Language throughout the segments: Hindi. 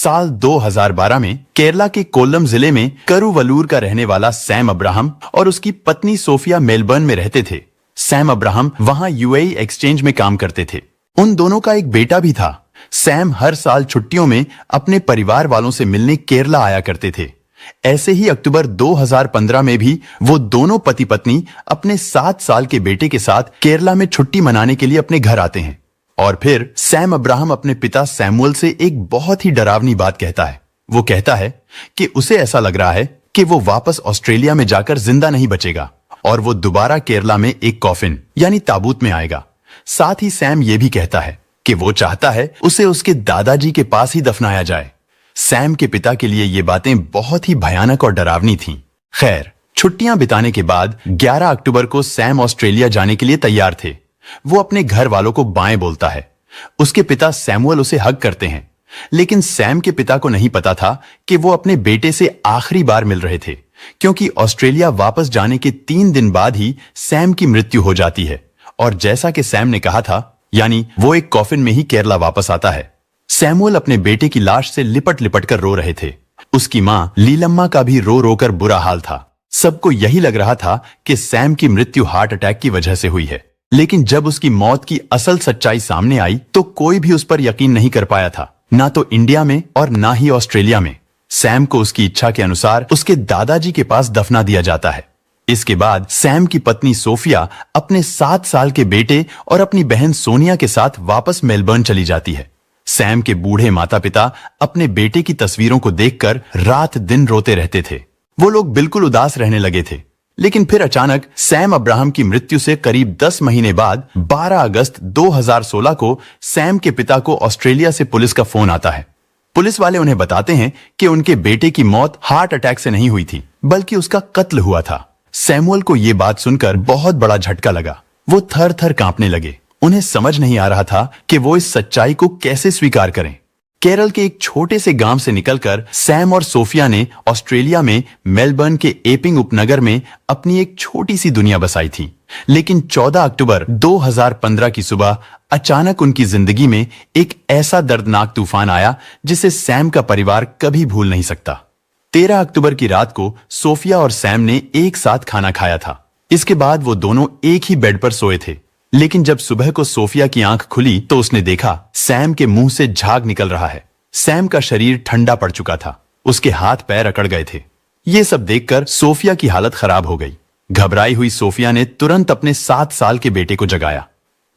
साल 2012 में केरला के कोल्लम जिले में करुवलूर का रहने वाला सैम अब्राहम और उसकी पत्नी सोफिया मेलबर्न में रहते थे। सैम अब्राहम वहां यूएई एक्सचेंज में काम करते थे। उन दोनों का एक बेटा भी था। सैम हर साल छुट्टियों में अपने परिवार वालों से मिलने केरला आया करते थे। ऐसे ही अक्टूबर 2015 में भी वो दोनों पति पत्नी अपने 7 साल के बेटे के साथ केरला में छुट्टी मनाने के लिए अपने घर आते हैं। और फिर सैम अब्राहम अपने पिता सैमुअल से एक बहुत ही डरावनी बात कहता है। वो कहता है कि उसे ऐसा लग रहा है कि वो वापस ऑस्ट्रेलिया में जाकर जिंदा नहीं बचेगा और वो दोबारा केरला में एक कॉफिन यानी ताबूत में आएगा। साथ ही सैम ये भी कहता है कि वो चाहता है उसे उसके दादाजी के पास ही दफनाया जाए। सैम के पिता के लिए ये बातें बहुत ही भयानक और डरावनी थीं। खैर, छुट्टियां बिताने के बाद 11 अक्टूबर को सैम ऑस्ट्रेलिया जाने के लिए तैयार थे। वो अपने घर वालों को बाएं बोलता है। उसके पिता सैमुअल उसे हग करते हैं, लेकिन सैम के पिता को नहीं पता था कि वो अपने बेटे से आखिरी बार मिल रहे थे, क्योंकि ऑस्ट्रेलिया वापस जाने के 3 दिन बाद ही सैम की मृत्यु हो जाती है। और जैसा कि सैम ने कहा था, यानी वो एक कॉफिन में ही केरला वापस आता है। सैमुअल अपने बेटे की लाश से लिपट लिपट कर रो रहे थे। उसकी मां लीलम्मा का भी रो रो कर बुरा हाल था। सबको यही लग रहा था कि सैम की मृत्यु हार्ट अटैक की वजह से हुई है। लेकिन जब उसकी मौत की असल सच्चाई सामने आई तो कोई भी उस पर यकीन नहीं कर पाया था, ना तो इंडिया में और ना ही ऑस्ट्रेलिया में। सैम को उसकी इच्छा के अनुसार उसके दादाजी के पास दफना दिया जाता है। इसके बाद सैम की पत्नी सोफिया अपने 7 साल के बेटे और अपनी बहन सोनिया के साथ वापस मेलबर्न चली जाती है। सैम के बूढ़े माता पिता अपने बेटे की तस्वीरों को देखकर रात दिन रोते रहते थे। वो लोग बिल्कुल उदास रहने लगे थे। लेकिन फिर अचानक सैम अब्राहम की मृत्यु से करीब 10 महीने बाद 12 अगस्त 2016 को सैम के पिता को ऑस्ट्रेलिया से पुलिस का फोन आता है। पुलिस वाले उन्हें बताते हैं कि उनके बेटे की मौत हार्ट अटैक से नहीं हुई थी, बल्कि उसका कत्ल हुआ था। सैमुअल को यह बात सुनकर बहुत बड़ा झटका लगा। वो थर थर कांपने लगे। उन्हें समझ नहीं आ रहा था कि वो इस सच्चाई को कैसे स्वीकार करें। केरल के एक छोटे से गांव से निकलकर सैम और सोफिया ने ऑस्ट्रेलिया में मेलबर्न के एपिंग उपनगर में अपनी एक छोटी सी दुनिया बसाई थी। लेकिन 14 अक्टूबर 2015 की सुबह अचानक उनकी जिंदगी में एक ऐसा दर्दनाक तूफान आया जिसे सैम का परिवार कभी भूल नहीं सकता। 13 अक्टूबर की रात को सोफिया और सैम ने एक साथ खाना खाया था। इसके बाद वो दोनों एक ही बेड पर सोए थे। लेकिन जब सुबह को सोफिया की आंख खुली तो उसने देखा सैम के मुंह से झाग निकल रहा है। सैम का शरीर ठंडा पड़ चुका था। उसके हाथ पैर अकड़ गए थे। ये सब देखकर सोफिया की हालत खराब हो गई। घबराई हुई सोफिया ने तुरंत अपने 7 साल के बेटे को जगाया।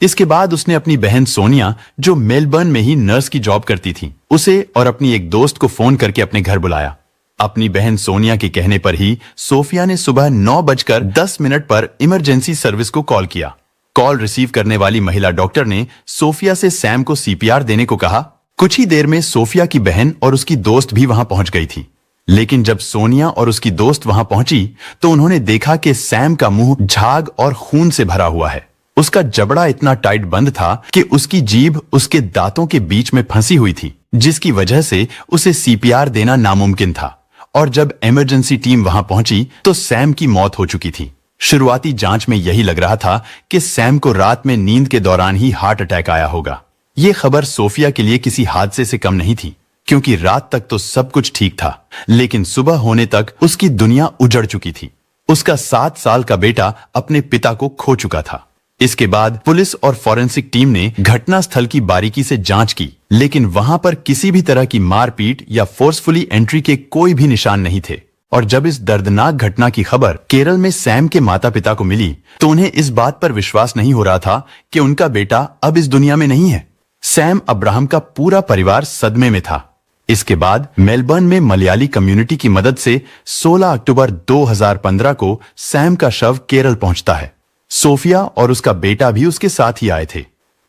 इसके बाद उसने अपनी बहन सोनिया, जो मेलबर्न में ही नर्स की जॉब करती थी, उसे और अपनी एक दोस्त को फोन करके अपने घर बुलाया। अपनी बहन सोनिया के कहने पर ही सोफिया ने सुबह 9:10 पर इमरजेंसी सर्विस को कॉल किया। कॉल रिसीव करने वाली महिला डॉक्टर ने सोफिया से सैम को सीपीआर देने को कहा। कुछ ही देर में सोफिया की बहन और उसकी दोस्त भी वहां पहुंच गई थी। लेकिन जब सोनिया और उसकी दोस्त वहां पहुंची तो उन्होंने देखा कि सैम का मुंह झाग और खून से भरा हुआ है। उसका जबड़ा इतना टाइट बंद था कि उसकी जीभ उसके दांतों के बीच में फंसी हुई थी, जिसकी वजह से उसे सीपीआर देना नामुमकिन था। और जब इमरजेंसी टीम वहां पहुंची तो सैम की मौत हो चुकी थी। शुरुआती जांच में यही लग रहा था कि सैम को रात में नींद के दौरान ही हार्ट अटैक आया होगा। यह खबर सोफिया के लिए किसी हादसे से कम नहीं थी, क्योंकि रात तक तो सब कुछ ठीक था, लेकिन सुबह होने तक उसकी दुनिया उजड़ चुकी थी। उसका 7 साल का बेटा अपने पिता को खो चुका था। इसके बाद पुलिस और फॉरेंसिक टीम ने घटना स्थल की बारीकी से जांच की, लेकिन वहां पर किसी भी तरह की मारपीट या फोर्सफुली एंट्री के कोई भी निशान नहीं थे। और जब इस दर्दनाक घटना की खबर केरल में सैम के माता पिता को मिली तो उन्हें इस बात पर विश्वास नहीं हो रहा था कि उनका बेटा अब इस दुनिया में नहीं है। सैम अब्राहम का पूरा परिवार सदमे में था। इसके बाद मेलबर्न में मलयाली कम्युनिटी की मदद से 16 अक्टूबर 2015 को सैम का शव केरल पहुंचता है। सोफिया और उसका बेटा भी उसके साथ ही आए थे।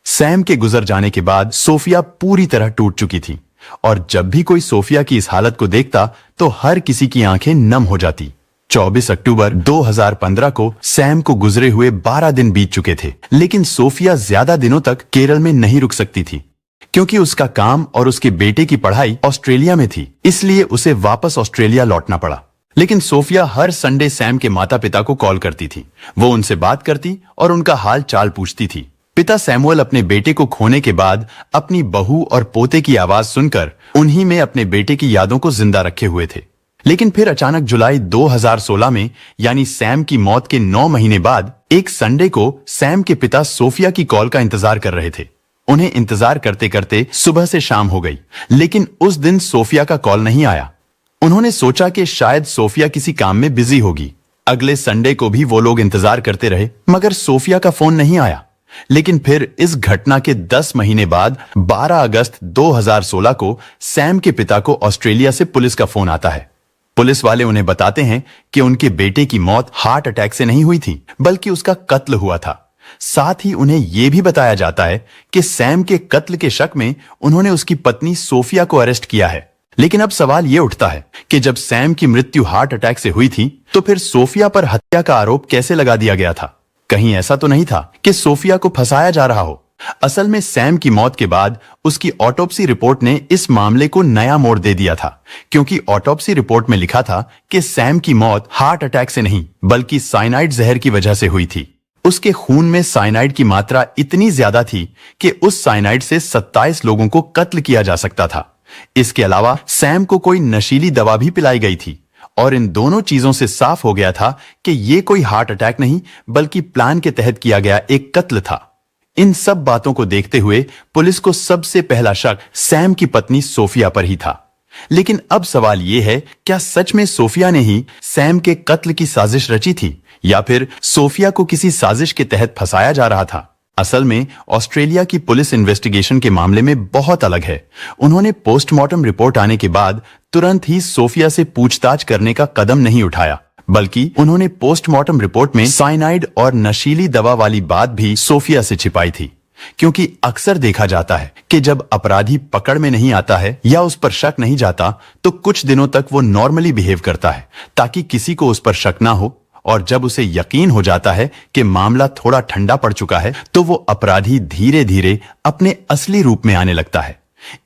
सैम के गुजर जाने के बाद सोफिया पूरी तरह टूट चुकी थी और जब भी कोई सोफिया की इस हालत को देखता तो हर किसी की आंखें नम हो जाती। 24 अक्टूबर 2015 को सैम को गुजरे हुए 12 दिन बीत चुके थे, लेकिन सोफिया ज्यादा दिनों तक केरल में नहीं रुक सकती थी, क्योंकि उसका काम और उसके बेटे की पढ़ाई ऑस्ट्रेलिया में थी। इसलिए उसे वापस ऑस्ट्रेलिया लौटना पड़ा। लेकिन सोफिया हर संडे सैम के माता पिता को कॉल करती थी। वो उनसे बात करती और उनका हाल चाल पूछती थी। पिता सैमुअल अपने बेटे को खोने के बाद अपनी बहू और पोते की आवाज सुनकर उन्हीं में अपने बेटे की यादों को जिंदा रखे हुए थे। लेकिन फिर अचानक जुलाई 2016 में, यानी सैम की मौत के 9 महीने बाद, एक संडे को सैम के पिता सोफिया की कॉल का इंतजार कर रहे थे। उन्हें इंतजार करते करते सुबह से शाम हो गई, लेकिन उस दिन सोफिया का कॉल नहीं आया। उन्होंने सोचा कि शायद सोफिया किसी काम में बिजी होगी। अगले संडे को भी वो लोग इंतजार करते रहे, मगर सोफिया का फोन नहीं आया। लेकिन फिर इस घटना के 10 महीने बाद 12 अगस्त 2016 को सैम के पिता को ऑस्ट्रेलिया से पुलिस का फोन आता है। पुलिस वाले उन्हें बताते हैं कि उनके बेटे की मौत हार्ट अटैक से नहीं हुई थी, बल्कि उसका कत्ल हुआ था। साथ ही उन्हें यह भी बताया जाता है कि सैम के कत्ल के शक में उन्होंने उसकी पत्नी सोफिया को अरेस्ट किया है। लेकिन अब सवाल यह उठता है कि जब सैम की मृत्यु हार्ट अटैक से हुई थी, तो फिर सोफिया पर हत्या का आरोप कैसे लगा दिया गया था? कहीं ऐसा तो नहीं था कि सोफिया को फंसाया जा रहा हो? असल में सैम की मौत के बाद उसकी ऑटोप्सी रिपोर्ट ने इस मामले को नया मोड़ दे दिया था, क्योंकि ऑटोप्सी रिपोर्ट में लिखा था कि सैम की मौत हार्ट अटैक से नहीं, बल्कि साइनाइड जहर की वजह से हुई थी। उसके खून में साइनाइड की मात्रा इतनी ज्यादा थी कि उस साइनाइड से 27 लोगों को कत्ल किया जा सकता था। इसके अलावा सैम को कोई नशीली दवा भी पिलाई गई थी, और इन दोनों चीजों से साफ हो गया था कि यह कोई हार्ट अटैक नहीं, बल्कि प्लान के तहत किया गया एक कत्ल था। इन सब बातों को देखते हुए पुलिस को सबसे पहला शक सैम की पत्नी सोफिया पर ही था। लेकिन अब सवाल यह है, क्या सच में सोफिया ने ही सैम के कत्ल की साजिश रची थी, या फिर सोफिया को किसी साजिश के तहत फंसाया जा रहा था? असल में ऑस्ट्रेलिया की पुलिस इन्वेस्टिगेशन के मामले में बहुत अलग है। उन्होंने पोस्टमार्टम रिपोर्ट आने के बाद तुरंत ही सोफिया से पूछताछ करने का कदम नहीं उठाया, बल्कि उन्होंने पोस्टमार्टम रिपोर्ट में साइनाइड और नशीली दवा वाली बात भी सोफिया से छिपाई थी। क्योंकि अक्सर देखा जाता है कि जब अपराधी पकड़ में नहीं आता है या उस पर शक नहीं जाता, तो कुछ दिनों तक वो नॉर्मली बिहेव करता है ताकि किसी को उस पर शक ना हो, और जब उसे यकीन हो जाता है कि मामला थोड़ा ठंडा पड़ चुका है, तो वो अपराधी धीरे धीरे अपने असली रूप में आने लगता है।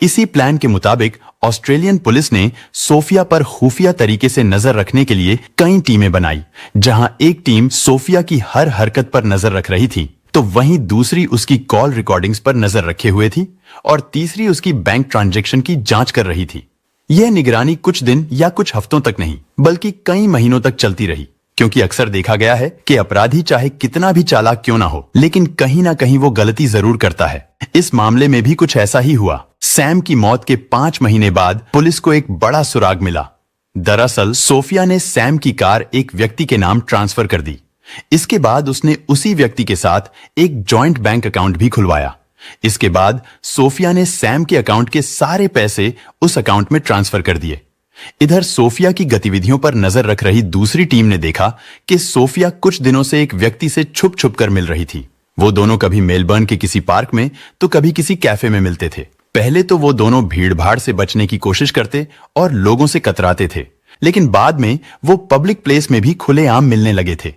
इसी प्लान के मुताबिक ऑस्ट्रेलियन पुलिस ने सोफिया पर खुफिया तरीके से नजर रखने के लिए कई टीमें बनाई, जहां एक टीम सोफिया की हर हरकत पर नजर रख रही थी, तो वहीं दूसरी उसकी कॉल रिकॉर्डिंग्स पर नजर रखे हुए थी, और तीसरी उसकी बैंक ट्रांजैक्शन की जांच कर रही थी। यह निगरानी कुछ दिन या कुछ हफ्तों तक नहीं, बल्कि कई महीनों तक चलती रही, क्योंकि अक्सर देखा गया है कि अपराधी चाहे कितना भी चालाक क्यों ना हो, लेकिन कहीं ना कहीं वो गलती जरूर करता है। इस मामले में भी कुछ ऐसा ही हुआ। सैम की मौत के 5 महीने बाद पुलिस को एक बड़ा सुराग मिला। दरअसल सोफिया ने सैम की कार एक व्यक्ति के नाम ट्रांसफर कर दी। इसके बाद उसने उसी व्यक्ति के साथ एक जॉइंट बैंक अकाउंट भी खुलवाया। इसके बाद सोफिया ने सैम के अकाउंट के सारे पैसे उस अकाउंट में ट्रांसफर कर दिए। इधर सोफिया की गतिविधियों पर नजर रख रही दूसरी टीम ने देखा कि सोफिया कुछ दिनों से एक व्यक्ति से छुप छुप कर मिल रही थी। वो दोनों कभी मेलबर्न के किसी पार्क में तो कभी किसी कैफे में मिलते थे। पहले तो वो दोनों भीड़ भाड़ से बचने की कोशिश करते और लोगों से कतराते थे, लेकिन बाद में वो पब्लिक प्लेस में भी खुलेआम मिलने लगे थे।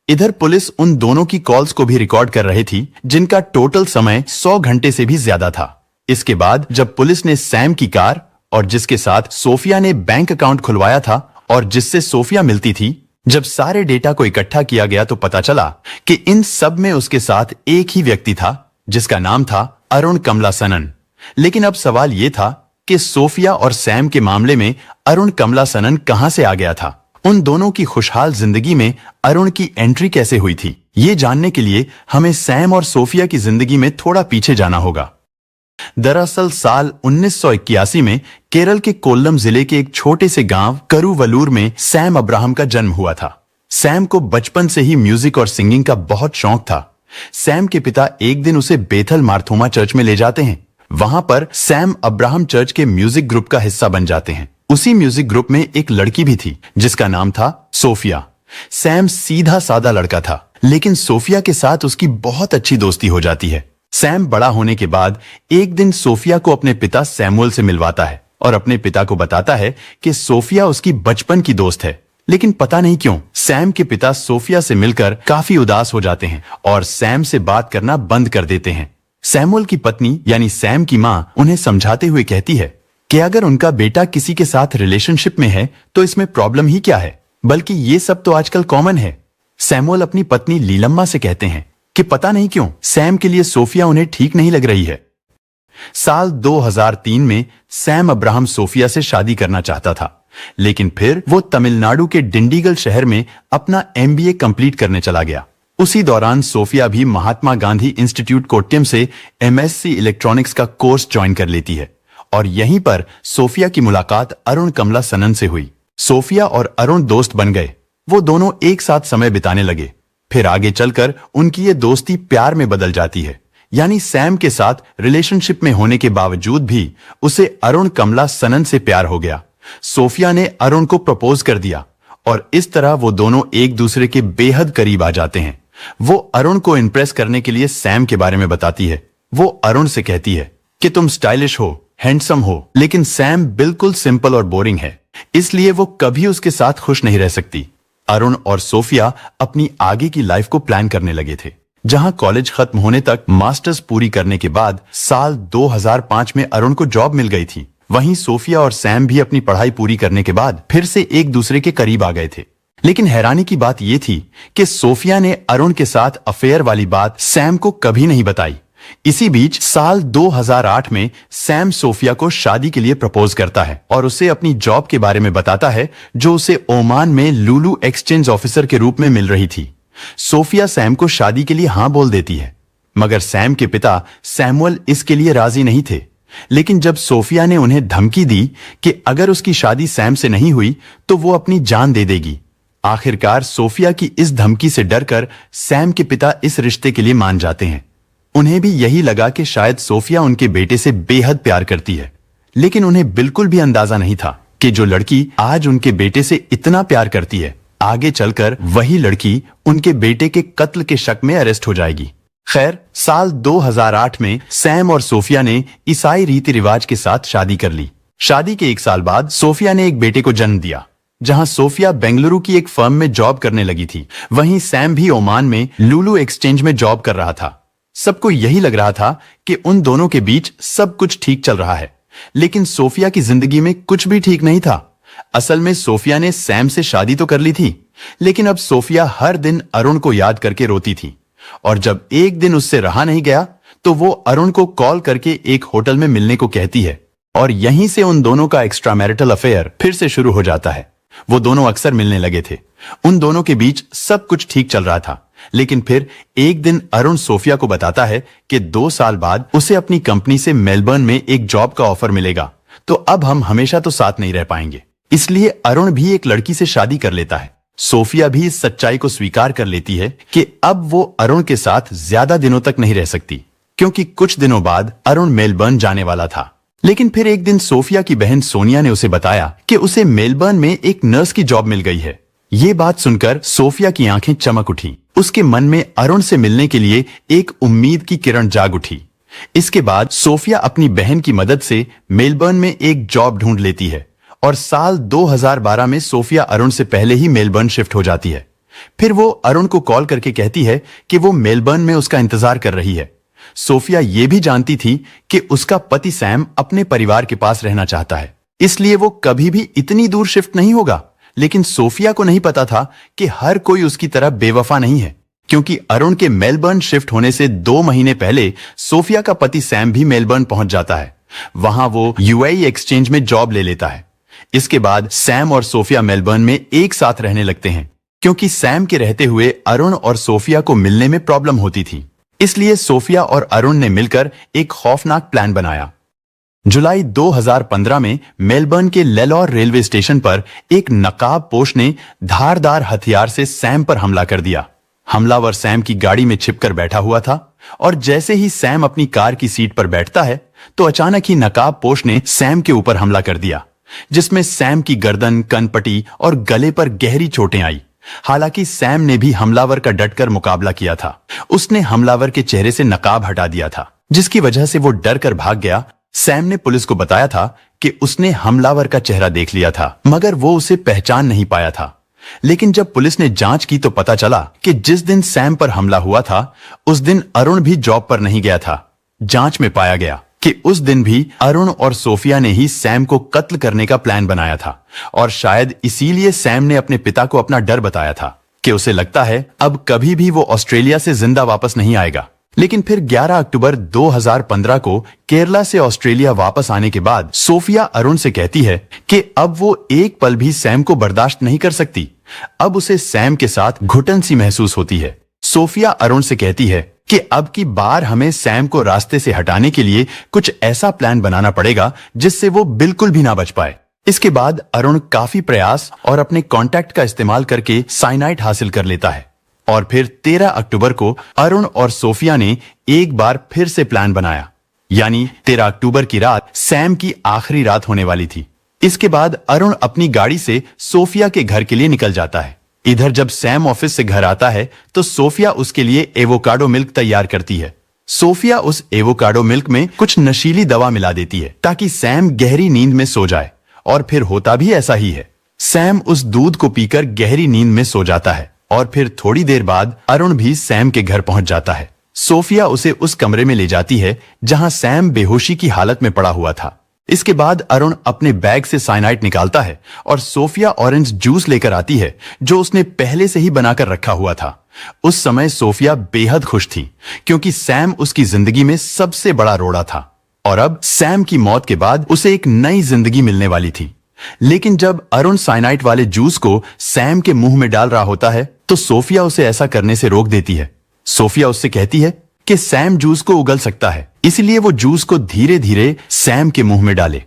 इधर पुलिस उन दोनों की कॉल्स को भी रिकॉर्ड कर रही थी, जिनका टोटल समय 100 घंटे से भी ज्यादा था। इसके बाद जब पुलिस ने सैम की कार, और जिसके साथ सोफिया ने बैंक अकाउंट खुलवाया था और जिससे सोफिया मिलती थी, जब सारे डेटा को इकट्ठा किया गया तो पता चला कि इन सब में उसके साथ एक ही व्यक्ति था, जिसका नाम था अरुण कमलासनन। लेकिन अब सवाल यह था कि सोफिया और सैम के मामले में अरुण कमलासनन कहां से आ गया था? उन दोनों की खुशहाल जिंदगी में अरुण की एंट्री कैसे हुई थी? ये जानने के लिए हमें सैम और सोफिया की जिंदगी में थोड़ा पीछे जाना होगा। दरअसल साल 1981 में केरल के कोल्लम जिले के एक छोटे से गांव करूवलूर में सैम अब्राहम का जन्म हुआ था। सैम को बचपन से ही म्यूजिक और सिंगिंग का बहुत शौक था। सैम के पिता एक दिन उसे बेथल मार्थोमा चर्च में ले जाते हैं। वहां पर सैम अब्राहम चर्च के म्यूजिक ग्रुप का हिस्सा बन जाते हैं। उसी म्यूजिक ग्रुप में एक लड़की भी थी, जिसका नाम था सोफिया। सैम सीधा सादा लड़का था, लेकिन सोफिया के साथ उसकी बहुत अच्छी दोस्ती हो जाती है। सैम बड़ा होने के बाद एक दिन सोफिया को अपने पिता सैमुअल से मिलवाता है और अपने पिता को बताता है कि सोफिया उसकी बचपन की दोस्त है। लेकिन पता नहीं क्यों सैम के पिता सोफिया से मिलकर काफी उदास हो जाते हैं और सैम से बात करना बंद कर देते हैं। सैमुअल की पत्नी यानी सैम की मां उन्हें समझाते हुए कहती है कि अगर उनका बेटा किसी के साथ रिलेशनशिप में है तो इसमें प्रॉब्लम ही क्या है, बल्कि ये सब तो आजकल कॉमन है। सैमुअल अपनी पत्नी लीलम्मा से कहते हैं कि पता नहीं क्यों सैम के लिए सोफिया उन्हें ठीक नहीं लग रही है। साल 2003 में सैम अब्राहम सोफिया से शादी करना चाहता था, लेकिन फिर वो तमिलनाडु के डिंडीगल शहर में अपना MBA कंप्लीट करने चला गया। उसी दौरान सोफिया भी महात्मा गांधी इंस्टीट्यूट कोट्टयम से MSc इलेक्ट्रॉनिक्स का कोर्स ज्वाइन कर लेती है और यहीं पर सोफिया की मुलाकात अरुण कमलासनन से हुई। सोफिया और अरुण दोस्त बन गए। वो दोनों एक साथ समय बिताने लगे। फिर आगे चलकर उनकी ये दोस्ती प्यार में बदल जाती है, यानी सैम के साथ रिलेशनशिप में होने के बावजूद भी उसे अरुण कमलासनन से प्यार हो गया। सोफिया ने अरुण को प्रपोज कर दिया और इस तरह वो दोनों एक दूसरे के बेहद करीब आ जाते हैं। वो अरुण को इंप्रेस करने के लिए सैम के बारे में बताती है। वो अरुण से कहती है कि तुम स्टाइलिश हो, हैंडसम हो, लेकिन सैम बिल्कुल सिंपल और बोरिंग है, इसलिए वो कभी उसके साथ खुश नहीं रह सकती। अरुण और सोफिया अपनी आगे की लाइफ को प्लान करने लगे थे, जहां कॉलेज खत्म होने तक मास्टर्स पूरी करने के बाद साल 2005 में अरुण को जॉब मिल गई थी। वहीं सोफिया और सैम भी अपनी पढ़ाई पूरी करने के बाद फिर से एक दूसरे के करीब आ गए थे। लेकिन हैरानी की बात यह थी कि सोफिया ने अरुण के साथ अफेयर वाली बात सैम को कभी नहीं बताई। इसी बीच साल 2008 में सैम सोफिया को शादी के लिए प्रपोज करता है और उसे अपनी जॉब के बारे में बताता है, जो उसे ओमान में लुलु एक्सचेंज ऑफिसर के रूप में मिल रही थी। सोफिया सैम को शादी के लिए हाँ बोल देती है, मगर सैम के पिता सैमुअल इसके लिए राजी नहीं थे। लेकिन जब सोफिया ने उन्हें धमकी दी कि अगर उसकी शादी सैम से नहीं हुई तो वो अपनी जान दे देगी, आखिरकार सोफिया की इस धमकी से डरकर सैम के पिता इस रिश्ते के लिए मान जाते हैं। उन्हें भी यही लगा कि शायद सोफिया उनके बेटे से बेहद प्यार करती है, लेकिन उन्हें बिल्कुल भी अंदाजा नहीं था कि जो लड़की आज उनके बेटे से इतना प्यार करती है, आगे चलकर वही लड़की उनके बेटे के कत्ल के शक में अरेस्ट हो जाएगी। खैर, साल 2008 में सैम और सोफिया ने ईसाई रीति रिवाज के साथ शादी कर ली। शादी के 1 साल बाद सोफिया ने एक बेटे को जन्म दिया। जहां सोफिया बेंगलुरु की एक फर्म में जॉब करने लगी थी, वहीं सैम भी ओमान में लुलु एक्सचेंज में जॉब कर रहा था। सबको यही लग रहा था कि उन दोनों के बीच सब कुछ ठीक चल रहा है, लेकिन सोफिया की जिंदगी में कुछ भी ठीक नहीं था। असल में सोफिया ने सैम से शादी तो कर ली थी, लेकिन अब सोफिया हर दिन अरुण को याद करके रोती थी और जब एक दिन उससे रहा नहीं गया तो वो अरुण को कॉल करके एक होटल में मिलने को कहती है और यहीं से उन दोनों का एक्स्ट्रा मैरिटल अफेयर फिर से शुरू हो जाता है। वो दोनों अक्सर मिलने लगे थे। उन दोनों के बीच सब कुछ ठीक चल रहा था, लेकिन फिर एक दिन अरुण सोफिया को बताता है कि 2 साल बाद उसे अपनी कंपनी से मेलबर्न में एक जॉब का ऑफर मिलेगा, तो अब हम हमेशा तो साथ नहीं रह पाएंगे। इसलिए अरुण भी एक लड़की से शादी कर लेता है। सोफिया भी इस सच्चाई को स्वीकार कर लेती है कि अब वो अरुण के साथ ज्यादा दिनों तक नहीं रह सकती, क्योंकि कुछ दिनों बाद अरुण मेलबर्न जाने वाला था। लेकिन फिर एक दिन सोफिया की बहन सोनिया ने उसे बताया कि उसे मेलबर्न में एक नर्स की जॉब मिल गई है। ये बात सुनकर सोफिया की आंखें चमक उठी। उसके मन में अरुण से मिलने के लिए एक उम्मीद की किरण जाग उठी। इसके बाद सोफिया अपनी बहन की मदद से मेलबर्न में एक जॉब ढूंढ लेती है और साल 2012 में सोफिया अरुण से पहले ही मेलबर्न शिफ्ट हो जाती है। फिर वो अरुण को कॉल करके कहती है कि वो मेलबर्न में उसका इंतजार कर रही है। सोफिया ये भी जानती थी कि उसका पति सैम अपने परिवार के पास रहना चाहता है, इसलिए वो कभी भी इतनी दूर शिफ्ट नहीं होगा। लेकिन सोफिया को नहीं पता था कि हर कोई उसकी तरह बेवफा नहीं है, क्योंकि अरुण के मेलबर्न शिफ्ट होने से 2 महीने पहले सोफिया का पति सैम भी मेलबर्न पहुंच जाता है। वहां वो UAE एक्सचेंज में जॉब ले लेता है। इसके बाद सैम और सोफिया मेलबर्न में एक साथ रहने लगते हैं, क्योंकि सैम के रहते हुए अरुण और सोफिया को मिलने में प्रॉब्लम होती थी। इसलिए सोफिया और अरुण ने मिलकर एक खौफनाक प्लान बनाया। जुलाई 2015 में मेलबर्न के लेलौर रेलवे स्टेशन पर एक नकाबपोश ने धारदार हथियार से सैम पर हमला कर दिया। हमलावर सैम की गाड़ी में छिपकर बैठा हुआ था और जैसे ही सैम अपनी कार की सीट पर बैठता है तो अचानक ही नकाबपोश ने सैम के ऊपर हमला कर दिया, जिसमें सैम की गर्दन, कनपटी और गले पर गहरी चोटें आई। हालांकि सैम ने भी हमलावर का डटकर मुकाबला किया था। उसने हमलावर के चेहरे से नकाब हटा दिया था, जिसकी वजह से वो डर कर भाग गया। सैम ने पुलिस को बताया था कि उसने हमलावर का चेहरा देख लिया था, मगर वो उसे पहचान नहीं पाया था। लेकिन जब पुलिस ने जांच की तो पता चला कि जिस दिन सैम पर हमला हुआ था उस दिन अरुण भी जॉब पर नहीं गया था। जांच में पाया गया कि उस दिन भी अरुण और सोफिया ने ही सैम को कत्ल करने का प्लान बनाया था और शायद इसीलिए सैम ने अपने पिता को अपना डर बताया था कि उसे लगता है अब कभी भी वो ऑस्ट्रेलिया से जिंदा वापस नहीं आएगा। लेकिन फिर 11 अक्टूबर 2015 को केरला से ऑस्ट्रेलिया वापस आने के बाद सोफिया अरुण से कहती है कि अब वो एक पल भी सैम को बर्दाश्त नहीं कर सकती। अब उसे सैम के साथ घुटन सी महसूस होती है। सोफिया अरुण से कहती है कि अब की बार हमें सैम को रास्ते से हटाने के लिए कुछ ऐसा प्लान बनाना पड़ेगा जिससे वो बिल्कुल भी ना बच पाए। इसके बाद अरुण काफी प्रयास और अपने कॉन्टैक्ट का इस्तेमाल करके साइनाइड हासिल कर लेता है और फिर 13 अक्टूबर को अरुण और सोफिया ने एक बार फिर से प्लान बनाया। यानी 13 अक्टूबर की रात सैम की आखिरी रात होने वाली थी। इसके बाद अरुण अपनी गाड़ी से सोफिया के घर के लिए निकल जाता है। इधर जब सैम ऑफिस से घर आता है तो सोफिया उसके लिए एवोकाडो मिल्क तैयार करती है। सोफिया उस एवोकाडो मिल्क में कुछ नशीली दवा मिला देती है ताकि सैम गहरी नींद में सो जाए, और फिर होता भी ऐसा ही है। सैम उस दूध को पीकर गहरी नींद में सो जाता है और फिर थोड़ी देर बाद अरुण भी सैम के घर पहुंच जाता है। सोफिया उसे उस कमरे में ले जाती है जहां सैम बेहोशी की हालत में पड़ा हुआ था। इसके बाद अरुण अपने बैग से साइनाइड निकालता है और सोफिया ऑरेंज जूस लेकर आती है जो उसने पहले से ही बनाकर रखा हुआ था। उस समय सोफिया बेहद खुश थी क्योंकि सैम उसकी जिंदगी में सबसे बड़ा रोड़ा था और अब सैम की मौत के बाद उसे एक नई जिंदगी मिलने वाली थी। लेकिन जब अरुण साइनाइड वाले जूस को सैम के मुंह में डाल रहा होता है तो सोफिया उसे ऐसा करने से रोक देती है। सोफिया उससे कहती है कि सैम जूस को उगल सकता है, इसलिए वो जूस को धीरे धीरे सैम के मुंह में डाले।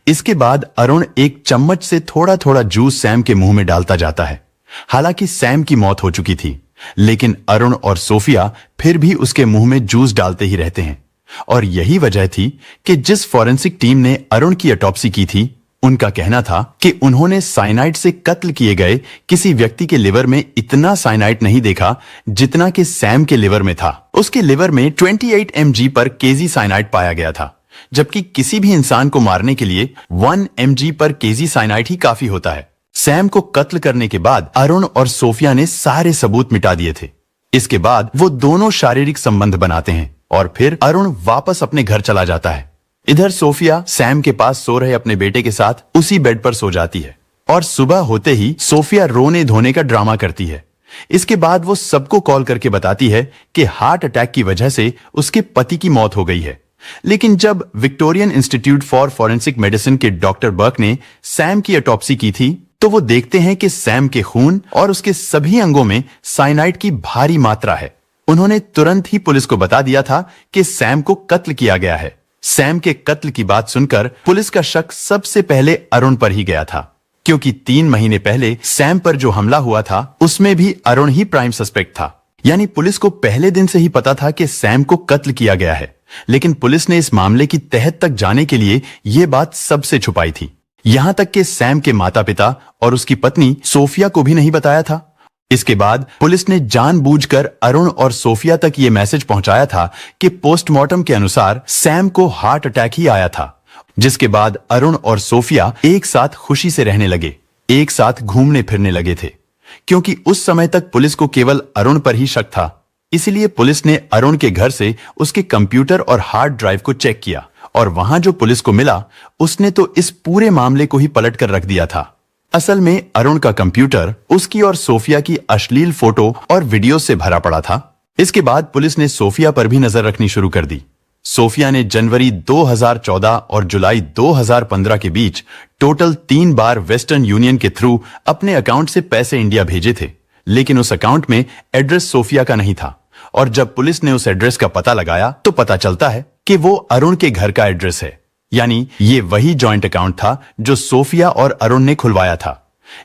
इसके बाद अरुण एक चम्मच से थोड़ा थोड़ा जूस सैम के मुंह में डालता जाता है। हालांकि सैम की मौत हो चुकी थी, लेकिन अरुण और सोफिया फिर भी उसके मुंह में जूस डालते ही रहते हैं। और यही वजह थी कि जिस फॉरेंसिक टीम ने अरुण की ऑटोप्सी की थी, उनका कहना था कि उन्होंने साइनाइड से कत्ल किए गए किसी व्यक्ति के लिवर में इतना साइनाइड नहीं देखा जितना कि सैम के लिवर में था। उसके लिवर में 28 mg पर केजी साइनाइड पाया गया था, जबकि किसी भी इंसान को मारने के लिए 1 mg पर केजी साइनाइड ही काफी होता है। सैम को कत्ल करने के बाद अरुण और सोफिया ने सारे सबूत मिटा दिए थे। इसके बाद वो दोनों शारीरिक संबंध बनाते हैं और फिर अरुण वापस अपने घर चला जाता है। इधर सोफिया सैम के पास सो रहे अपने बेटे के साथ उसी बेड पर सो जाती है और सुबह होते ही सोफिया रोने धोने का ड्रामा करती है। इसके बाद वो सबको कॉल करके बताती है कि हार्ट अटैक की वजह से उसके पति की मौत हो गई है। लेकिन जब Victorian institute for forensic medicine के डॉक्टर बर्क ने सैम की ऑटोप्सी की थी तो वो देखते हैं कि सैम के खून और उसके सभी अंगों में साइनाइड की भारी मात्रा है। उन्होंने तुरंत ही पुलिस को बता दिया था कि सैम को कत्ल किया गया है। सैम के कत्ल की बात सुनकर पुलिस का शक सबसे पहले अरुण पर ही गया था, क्योंकि 3 महीने पहले सैम पर जो हमला हुआ था उसमें भी अरुण ही प्राइम सस्पेक्ट था। यानी पुलिस को पहले दिन से ही पता था कि सैम को कत्ल किया गया है, लेकिन पुलिस ने इस मामले की तह तक जाने के लिए यह बात सबसे छुपाई थी। यहां तक कि सैम के माता पिता और उसकी पत्नी सोफिया को भी नहीं बताया था। इसके बाद पुलिस ने जानबूझकर अरुण और सोफिया तक ये मैसेज पहुंचाया था कि पोस्टमार्टम के अनुसार सैम को हार्ट अटैक ही आया था, जिसके बाद अरुण और सोफिया एक साथ खुशी से रहने लगे, एक साथ घूमने फिरने लगे थे। क्योंकि उस समय तक पुलिस को केवल अरुण पर ही शक था, इसलिए पुलिस ने अरुण के घर से उसके कंप्यूटर और हार्ड ड्राइव को चेक किया और वहां जो पुलिस को मिला उसने तो इस पूरे मामले को ही पलट कर रख दिया था। असल में अरुण का कंप्यूटर उसकी और सोफिया की अश्लील फोटो और वीडियो से भरा पड़ा था। इसके बाद पुलिस ने सोफिया पर भी नजर रखनी शुरू कर दी। सोफिया ने जनवरी 2014 और जुलाई 2015 के बीच टोटल 3 बार वेस्टर्न यूनियन के थ्रू अपने अकाउंट से पैसे इंडिया भेजे थे, लेकिन उस अकाउंट में एड्रेस सोफिया का नहीं था। और जब पुलिस ने उस एड्रेस का पता लगाया तो पता चलता है कि वो अरुण के घर का एड्रेस है। यानी ये वही जॉइंट अकाउंट था जो सोफिया और अरुण ने खुलवाया था।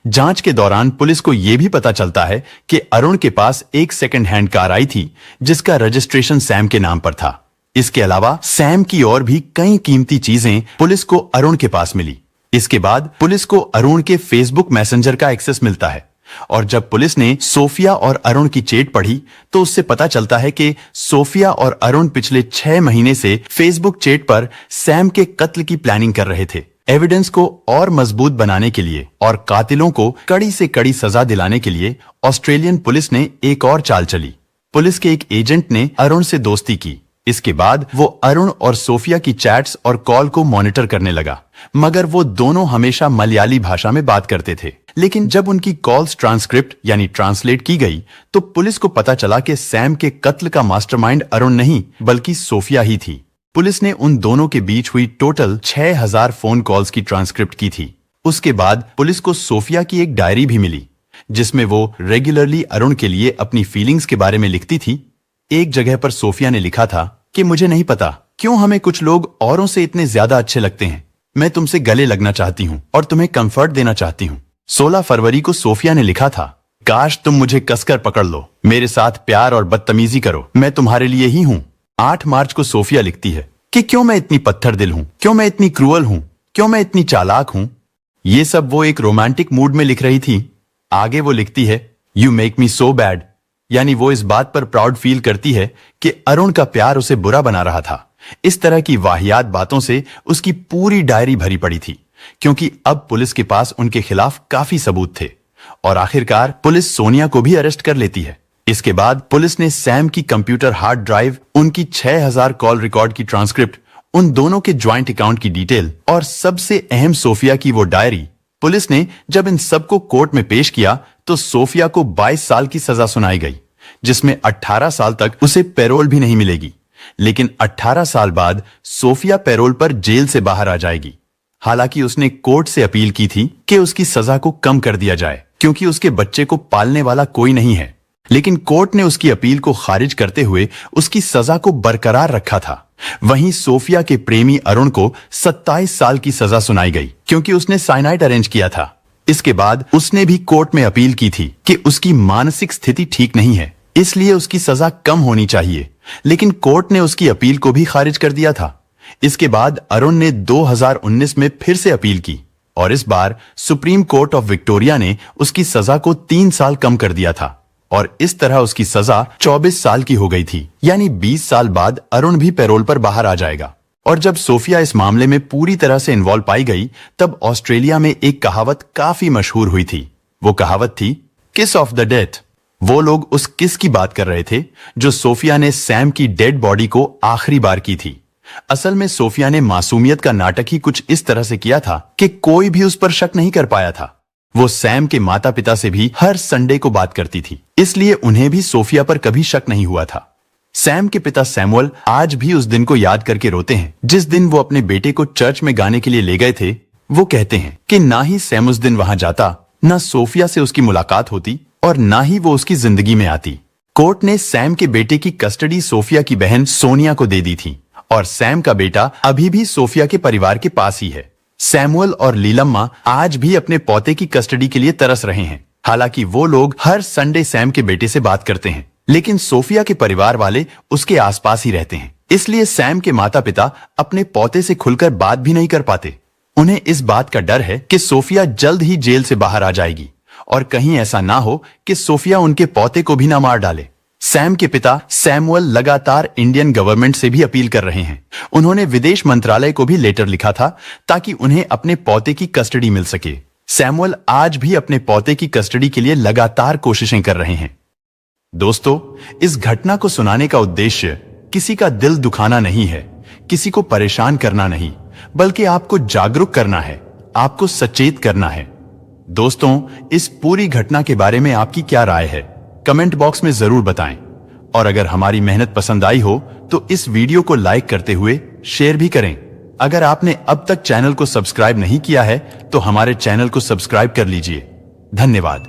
जांच के दौरान पुलिस को यह भी पता चलता है कि अरुण के पास एक सेकंड हैंड कार आई थी जिसका रजिस्ट्रेशन सैम के नाम पर था। इसके अलावा सैम की और भी कई कीमती चीजें पुलिस को अरुण के पास मिली। इसके बाद पुलिस को अरुण के फेसबुक मैसेंजर का एक्सेस मिलता है और जब पुलिस ने सोफिया और अरुण की चैट पढ़ी तो उससे पता चलता है कि सोफिया और अरुण पिछले 6 महीने से फेसबुक चैट पर सैम के कत्ल की प्लानिंग कर रहे थे। एविडेंस को और मजबूत बनाने के लिए और कातिलों को कड़ी से कड़ी सजा दिलाने के लिए ऑस्ट्रेलियन पुलिस ने एक और चाल चली। पुलिस के एक एजेंट ने अरुण से दोस्ती की। इसके बाद वो अरुण और सोफिया की चैट्स और कॉल को मॉनिटर करने लगा, मगर वो दोनों हमेशा मलयाली भाषा में बात करते थे, लेकिन जब उनकी कॉल्स ट्रांसक्रिप्ट यानी ट्रांसलेट की गई तो पुलिस को पता चला कि सैम के कत्ल का मास्टरमाइंड अरुण नहीं बल्कि सोफिया ही थी। पुलिस ने उन दोनों के बीच हुई टोटल 6000 फोन कॉल्स की ट्रांसक्रिप्ट की थी। उसके बाद पुलिस को सोफिया की एक डायरी भी मिली जिसमें वो रेगुलरली अरुण के लिए अपनी फीलिंग्स के बारे में लिखती थी। एक जगह पर सोफिया ने लिखा था कि मुझे नहीं पता क्यों हमें कुछ लोग औरों से इतने ज्यादा अच्छे लगते हैं। मैं तुमसे गले लगना चाहती हूँ और तुम्हें कंफर्ट देना चाहती हूँ। 16 फरवरी को सोफिया ने लिखा था, काश तुम मुझे कसकर पकड़ लो, मेरे साथ प्यार और बदतमीजी करो, मैं तुम्हारे लिए ही हूँ। 8 मार्च को सोफिया लिखती है कि क्यों मैं इतनी पत्थर दिल हूँ, क्यों मैं इतनी क्रूअल हूँ, क्यों मैं इतनी चालाक हूँ। ये सब वो एक रोमांटिक मूड में लिख रही थी। आगे वो लिखती है, you make me so bad, यानी वो इस बात पर प्राउड फील करती है कि अरुण का प्यार उसे बुरा बना रहा था। इस तरह की वाहियात बातों से उसकी पूरी डायरी भरी पड़ी थी क्योंकि अब पुलिस के पास उनके खिलाफ काफी सबूत थे और आखिरकार पुलिस सोनिया को भी अरेस्ट कर लेती है। इसके बाद पुलिस ने सैम की कंप्यूटर हार्ड ड्राइव, उनकी 6000 कॉल रिकॉर्ड की ट्रांसक्रिप्ट, उन दोनों के ज्वाइंट अकाउंट की डिटेल और सबसे अहम सोफिया की वो डायरी। पुलिस ने जब इन सबको कोर्ट में पेश किया तो सोफिया को 22 साल की सजा सुनाई गई जिसमें 18 साल तक उसे पैरोल भी नहीं मिलेगी। लेकिन 18 साल बाद सोफिया पैरोल पर जेल से बाहर आ जाएगी। हालांकि उसने कोर्ट से अपील की थी कि उसकी सजा को कम कर दिया जाए क्योंकि उसके बच्चे को पालने वाला कोई नहीं है, लेकिन कोर्ट ने उसकी अपील को खारिज करते हुए उसकी सजा को बरकरार रखा था। वहीं सोफिया के प्रेमी अरुण को 27 साल की सजा सुनाई गई क्योंकि उसने साइनाइड अरेंज किया था। इसके बाद उसने भी कोर्ट में अपील की थी कि उसकी मानसिक स्थिति ठीक नहीं है, इसलिए उसकी सजा कम होनी चाहिए, लेकिन कोर्ट ने उसकी अपील को भी खारिज कर दिया था। इसके बाद अरुण ने 2019 में फिर से अपील की और इस बार सुप्रीम कोर्ट ऑफ विक्टोरिया ने उसकी सजा को 3 साल कम कर दिया था और इस तरह उसकी सजा 24 साल की हो गई थी, यानी 20 साल बाद अरुण भी पैरोल पर बाहर आ जाएगा। और जब सोफिया इस मामले में पूरी तरह से इन्वॉल्व पाई गई तब ऑस्ट्रेलिया में एक कहावत काफी मशहूर हुई थी। वो कहावत थी किस ऑफ द डेथ। वो लोग उस किस की बात कर रहे थे जो सोफिया ने सैम की डेड बॉडी को आखिरी बार की थी। असल में सोफिया ने मासूमियत का नाटक ही कुछ इस तरह से किया था कि कोई भी उस पर शक नहीं कर पाया था। वो सैम के माता पिता से भी हर संडे को बात करती थी, इसलिए उन्हें भी सोफिया पर कभी शक नहीं हुआ था। सैम के पिता सैमुअल आज भी उस दिन को याद करके रोते हैं जिस दिन वो अपने बेटे को चर्च में गाने के लिए ले गए थे। वो कहते हैं कि ना ही सैम उस दिन वहां जाता, ना सोफिया से उसकी मुलाकात होती और ना ही वो उसकी जिंदगी में आती। कोर्ट ने सैम के बेटे की कस्टडी सोफिया की बहन सोनिया को दे दी थी और सैम का बेटा अभी भी सोफिया के परिवार के पास ही है। सैमुअल और लीलम्मा आज भी अपने पोते की कस्टडी के लिए तरस रहे हैं। हालांकि वो लोग हर संडे सैम के बेटे से बात करते हैं, लेकिन सोफिया के परिवार वाले उसके आसपास ही रहते हैं, इसलिए सैम के माता पिता अपने पोते से खुलकर बात भी नहीं कर पाते। उन्हें इस बात का डर है कि सोफिया जल्द ही जेल से बाहर आ जाएगी और कहीं ऐसा ना हो कि सोफिया उनके पोते को भी ना मार डाले। सैम के पिता सैमुअल लगातार इंडियन गवर्नमेंट से भी अपील कर रहे हैं। उन्होंने विदेश मंत्रालय को भी लेटर लिखा था ताकि उन्हें अपने पोते की कस्टडी मिल सके। सैमुअल आज भी अपने पोते की कस्टडी के लिए लगातार कोशिशें कर रहे हैं। दोस्तों, इस घटना को सुनाने का उद्देश्य किसी का दिल दुखाना नहीं है, किसी को परेशान करना नहीं, बल्कि आपको जागरूक करना है, आपको सचेत करना है। दोस्तों, इस पूरी घटना के बारे में आपकी क्या राय है, कमेंट बॉक्स में जरूर बताएं। और अगर हमारी मेहनत पसंद आई हो तो इस वीडियो को लाइक करते हुए शेयर भी करें। अगर आपने अब तक चैनल को सब्सक्राइब नहीं किया है तो हमारे चैनल को सब्सक्राइब कर लीजिए। धन्यवाद।